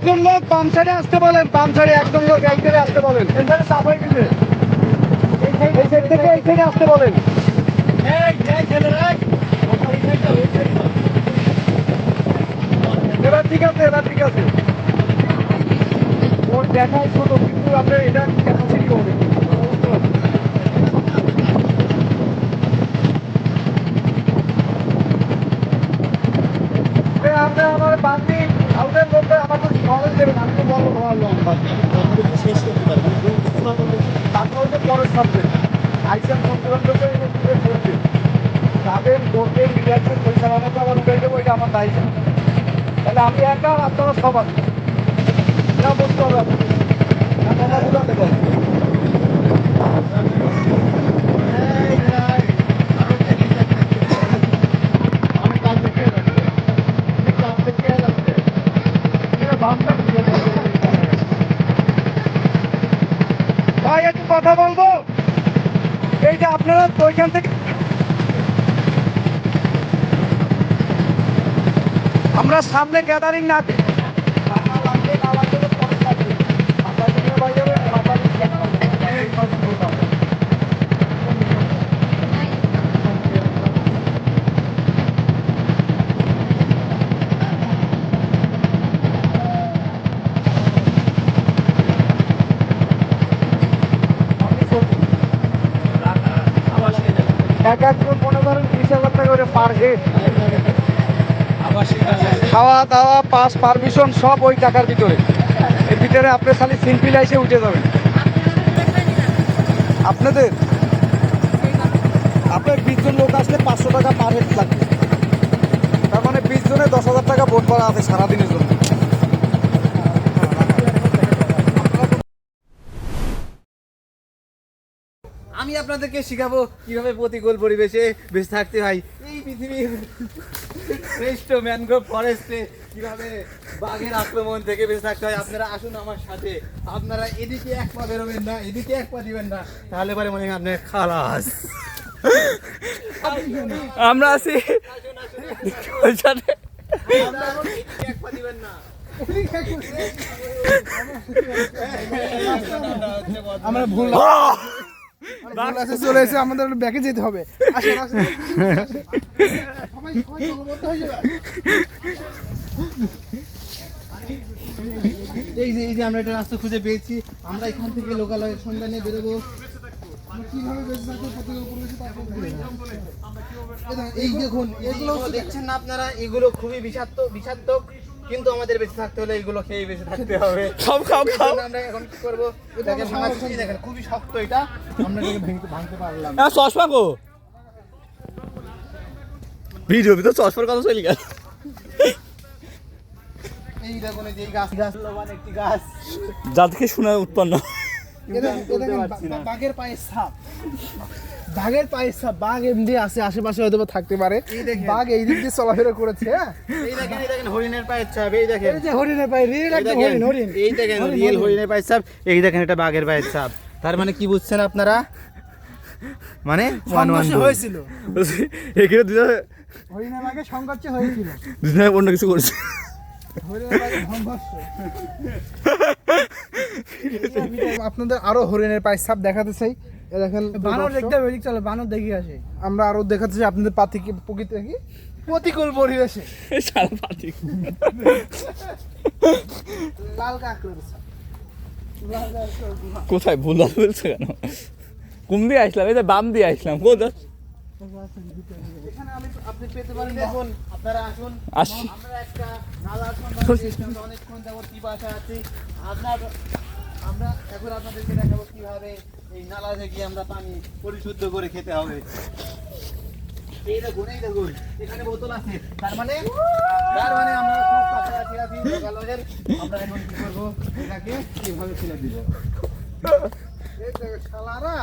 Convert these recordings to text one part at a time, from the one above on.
একজন লোক বাম সাইডে আসতে বলেন, বাম সাইডে একজন লোক এই সাইডে আসতে বলেন। এখানে চাপ হয়ে গেছে, এই সাইড থেকে এই সাইডে আসতে বলেন। এবার ঠিক আছে, এবার ঠিক আছে। ওর দেখায় ছোট, কিন্তু আপনার এটা ক্যাপাসিটি হবে। আপনি আমার বান্দি আউটের মধ্যে আমাকে খরচ দেবেন, আমি তো বড় হওয়ার লম্বা শেষ করতে পারবেন। তারপর হচ্ছে পরের সাবজেক্ট আইসিএম সংক্রান্তকে করতে তাদের করতে রিয়াকশন পরিচালনা তো আমার উঠে দেবো, এটা আমার দায়িত্ব। তাহলে আমি একা, আপনারা সবার না বলতে হবে আপনাকে, কথা বোঝাতে পারবো। ভাই একটু কথা বলবো, এই যে আপনারা ওইখান থেকে আমরা সামনে গ্যাদারিং না এক একজন মনে করেন 30,000 টাকা করে পার হেড, খাওয়া দাওয়া পাস পারমিশন সব ওই টাকার ভিতরে। এর ভিতরে আপনি খালি সিম্পল এসে উঠে যাবেন। আপনাদের আপনার 20 জন লোক আসলে 500 টাকা পার হেড লাগবে, তার মানে 20 জনে 10,000 টাকা ভোট করা আছে সারাদিনের জন্য। আমি আপনাদেরকে শিখাবো কিভাবে প্রতিকূল পরিবেশে বেঁচে থাকতে হয়। এই পৃথিবীর শ্রেষ্ঠ ম্যানগ্রোভ ফরেস্টে কিভাবে বাঘের আক্রমণ থেকে বেঁচে থাকতে হয়। আপনারা আসুন আমার সাথে। আপনারা এদিকে এক পা বেরোবেন না, এদিকে এক পা দিবেন না, তাহলে পরে মনে হয় আপনার খালাস। আমরা আছি এক পা দিবেন না। আমরা ভুল আছে, চলে এসে আমাদের ব্যাকে যেতে হবে। এই যে আমরা একটা রাস্তা খুঁজে পেয়েছি, আমরা এখান থেকে লোকালয়ের সন্ধানে বেরোবো। এই দেখুন, এগুলো দেখছেন না আপনারা, এগুলো খুবই বিষাক্ত, কিন্তু আমাদের বেঁচে থাকতে হলে এগুলো খেয়ে বেঁচে থাকতে হবে। খাও আমরা এখন কি করবো, দেখেন দেখেন খুবই শক্ত, এটা আমরা ভাঙতে পারলাম। চশমা গো ভিডিও ভিতর চশমার কথা চলে গেল। এই দেখুন, এই যে গাছ লবান একটি গাছ, যা থেকে শোনা উৎপন্ন। বাঘের পায়ের ছাপ, বাঘের পায়ের ছাপ। বাঘ এমনি আছে আশেপাশে, হয়তো থাকতে পারে। বাঘ এই দিক দিয়ে চলাফেরা করেছে। এই দেখেন হরিণের পায়ের ছাপ, এই দেখেন এই যে হরিণের পায়ে, রিয়েল একটা হরিণ, হরিণ। এই দেখেন রিয়েল হরিণের পায়ের ছাপ, এই দেখেন এটা বাঘের পায়ের ছাপ। তার মানে কি বুঝছেন আপনারা? মানে হয়েছিল এখানে দুজন হরিণের বাঘে সংঘর্ষ হয়েছিল, দুজনে অন্য কিছু করছে। আপনাদের আরো হরিণের পায়ের ছাপ দেখাতে চাই। দেখেন বানর দেখতে হবে, চলো বানর দেখি আসে। আমরা আরো দেখাতে চাই আপনাদের প্রকৃতি কি প্রতিকূল পরিবেশে সারা পাতি লাল কাঁকড়ার ছাপ। কোথায় ভুল বলছে কেন? কোন দিয়ে আসলাম? এই যে বাম দিয়ে আসলাম। কোথায় এখানে আপনি পেতে পারেন। দেখুন আপনারা আসুন, আসছি। আমরা একটা নালার সন্ধানে অনেকক্ষণ যাবত কি বাসা আছি। আমরা এখন আপনাদেরকে দেখাবো কিভাবে এই নালা থেকে আমরা পানি পরিশুদ্ধ করে খেতে হবে। এই দেখুন এখানে বোতল আছে, তার মানে আমরা খুব কাছাকাছি আছি লোকালয়ের। আমরা এখন কি করবো, এটাকে কিভাবে ফেলে দিব। এই দেখো শালারা,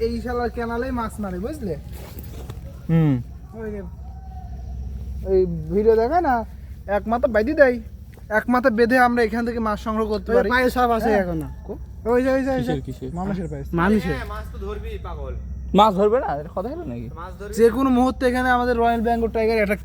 এই শালার কেনালেই মাছ মারে, বুঝলে? ওই ভিডিও দেখে না, এক মাথা বাইদি দেয়, এক মাথা বেঁধে আমরা এখান থেকে মাছ সংগ্রহ করতে পারি। পায়ে সব আছে এখন। ওই যে মানুষের পায়ে, মানুষের মাছ তো ধরবি পাগল, মাছ ধরবে না? কথা হলো নাকি? মাছ ধরবি যে কোনো মুহূর্তে এখানে আমাদের রয়্যাল বেঙ্গল টাইগার অ্যাটাক